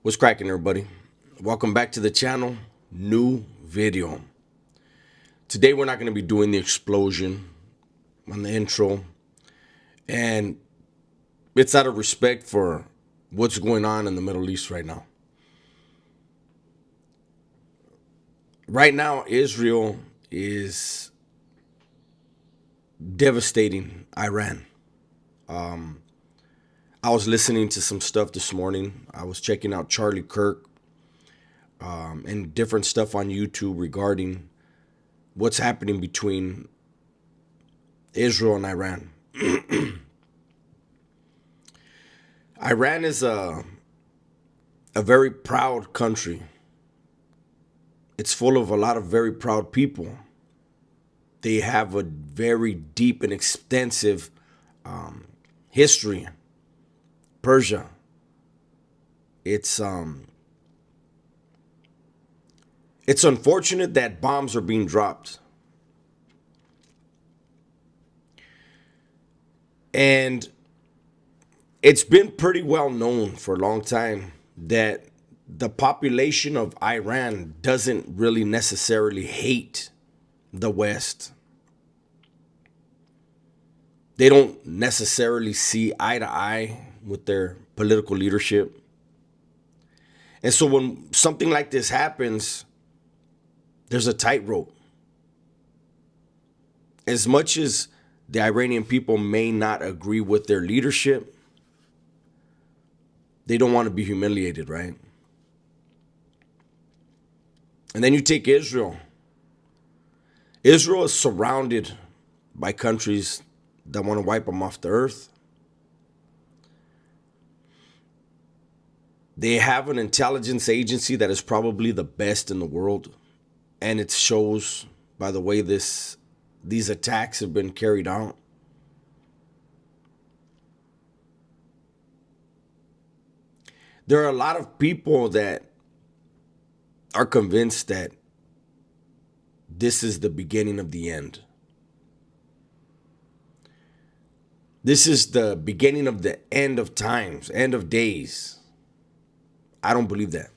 What's cracking, everybody? Welcome back to the channel. New video. Today we're not going to be doing the explosion on the intro, and it's out of respect for what's going on in the Middle East right now. Right now, Israel is devastating Iran. I was listening to some stuff this morning. I was checking out Charlie Kirk and different stuff on YouTube regarding what's happening between Israel and Iran. Iran is a very proud country. It's full of a lot of very proud people. They have a very deep and extensive history. Persia. It's unfortunate that bombs are being dropped. And it's been pretty well known for a long time that the population of Iran doesn't really necessarily hate the West. They don't necessarily see eye to eye with their political leadership. And so when something like this happens, there's a tightrope. As much as the Iranian people may not agree with their leadership, they don't want to be humiliated, right? And then you take Israel. Israel is surrounded by countries that want to wipe them off the earth. They have an intelligence agency that is probably the best in the world. And it shows by the way these attacks have been carried out. There are a lot of people that are convinced that this is the beginning of the end. This is the beginning of the end of times, end of days. I don't believe that.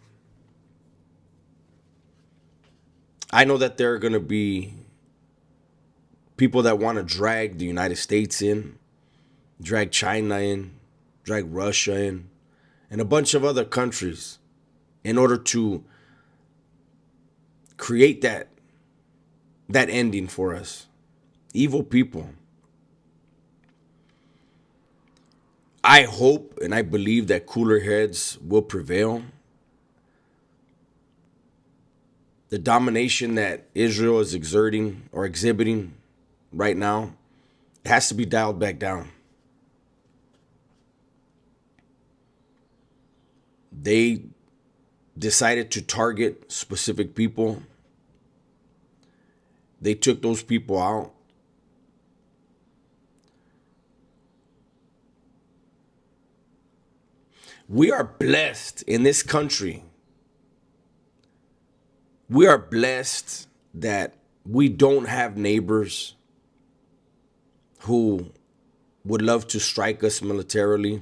I know that there are going to be people that want to drag the United States in, drag China in, drag Russia in, and a bunch of other countries in order to create that ending for us. Evil people. I hope and I believe that cooler heads will prevail. The domination that Israel is exerting or exhibiting right now has to be dialed back down. They decided to target specific people. They took those people out. We are blessed in this country. We are blessed that we don't have neighbors who would love to strike us militarily.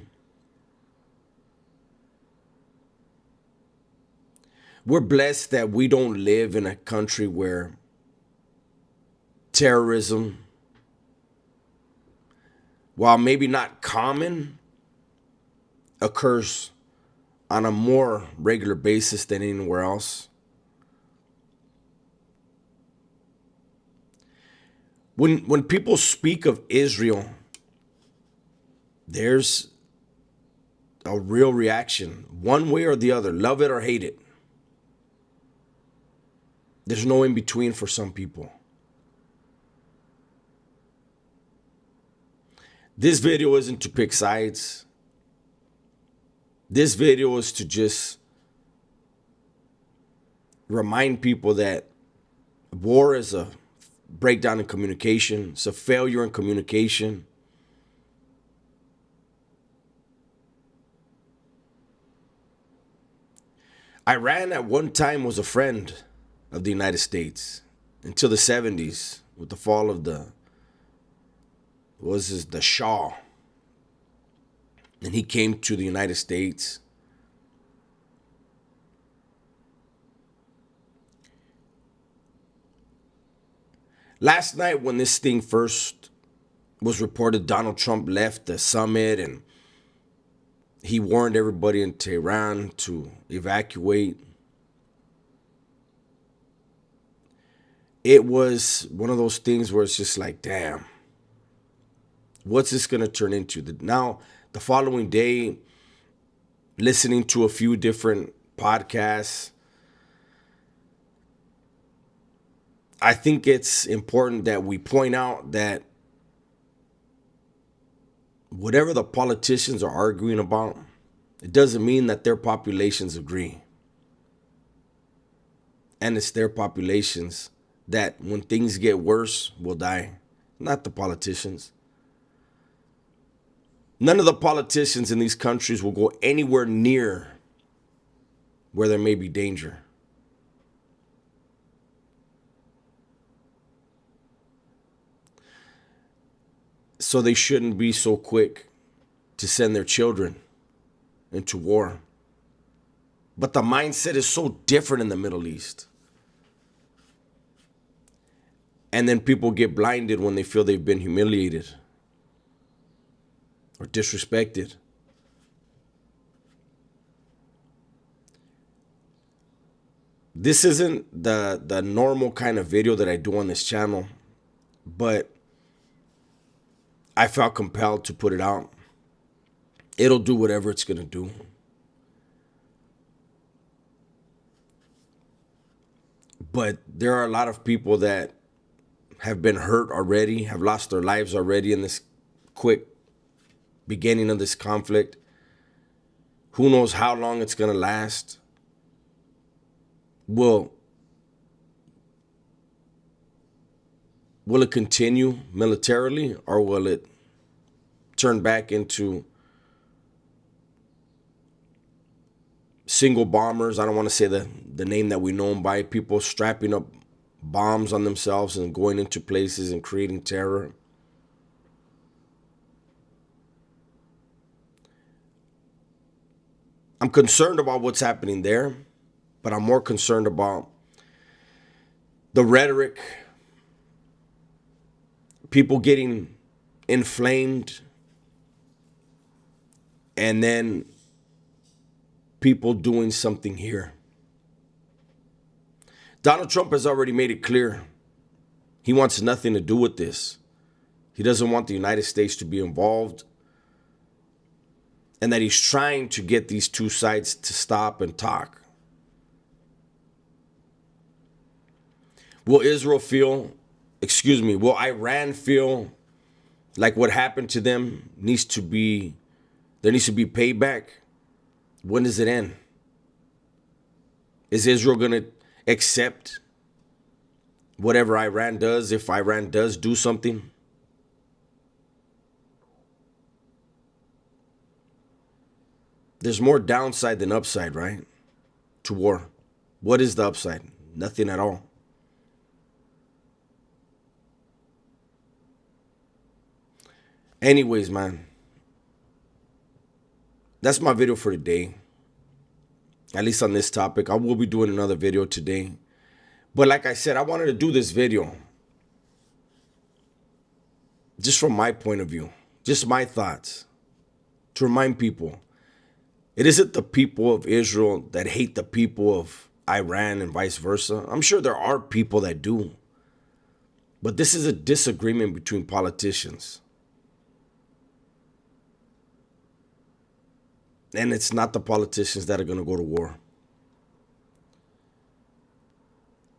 We're blessed that we don't live in a country where terrorism, while maybe not common, occurs on a more regular basis than anywhere else. When people speak of Israel, there's a real reaction, one way or the other, love it or hate it. There's no in between for some people. This video isn't to pick sides. This video is to just remind people that war is a breakdown in communication. It's a failure in communication. Iran at one time was a friend of the United States until the 70s with the fall of the Shah. And he came to the United States. Last night when this thing first was reported, Donald Trump left the summit and he warned everybody in Tehran to evacuate. It was one of those things where it's just like, damn, what's this going to turn into? Now, the following day, listening to a few different podcasts, I think it's important that we point out that whatever the politicians are arguing about, it doesn't mean that their populations agree. And it's their populations that when things get worse will die, not the politicians. None of the politicians in these countries will go anywhere near where there may be danger. So they shouldn't be so quick to send their children into war. But the mindset is so different in the Middle East. And then people get blinded when they feel they've been humiliated or disrespected. This isn't the normal kind of video that I do on this channel, but I felt compelled to put it out. It'll do whatever it's going to do. But there are a lot of people that have been hurt already, have lost their lives already in this quick beginning of this conflict. Who knows how long it's going to last? Will it continue militarily, or will it turn back into single bombers? I don't want to say the name that we know them by. People strapping up bombs on themselves and going into places and creating terror. I'm concerned about what's happening there, but I'm more concerned about the rhetoric, people getting inflamed, and then people doing something here. Donald Trump has already made it clear he wants nothing to do with this. He doesn't want the United States to be involved, and that he's trying to get these two sides to stop and talk. Will Iran feel like what happened to them there needs to be payback? When does it end? Is Israel going to accept whatever Iran does if Iran does do something? There's more downside than upside, right? To war. What is the upside? Nothing at all. Anyways, man, that's my video for today. At least on this topic. I will be doing another video today. But like I said, I wanted to do this video just from my point of view, just my thoughts, to remind people, it isn't the people of Israel that hate the people of Iran and vice versa. I'm sure there are people that do. But this is a disagreement between politicians. And it's not the politicians that are going to go to war.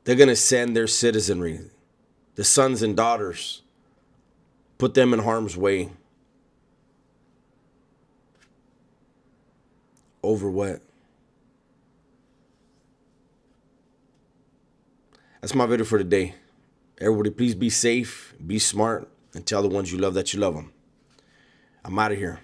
They're going to send their citizenry, the sons and daughters, put them in harm's way. Over what? That's my video for today. Everybody, please be safe, be smart, and tell the ones you love that you love them. I'm out of here.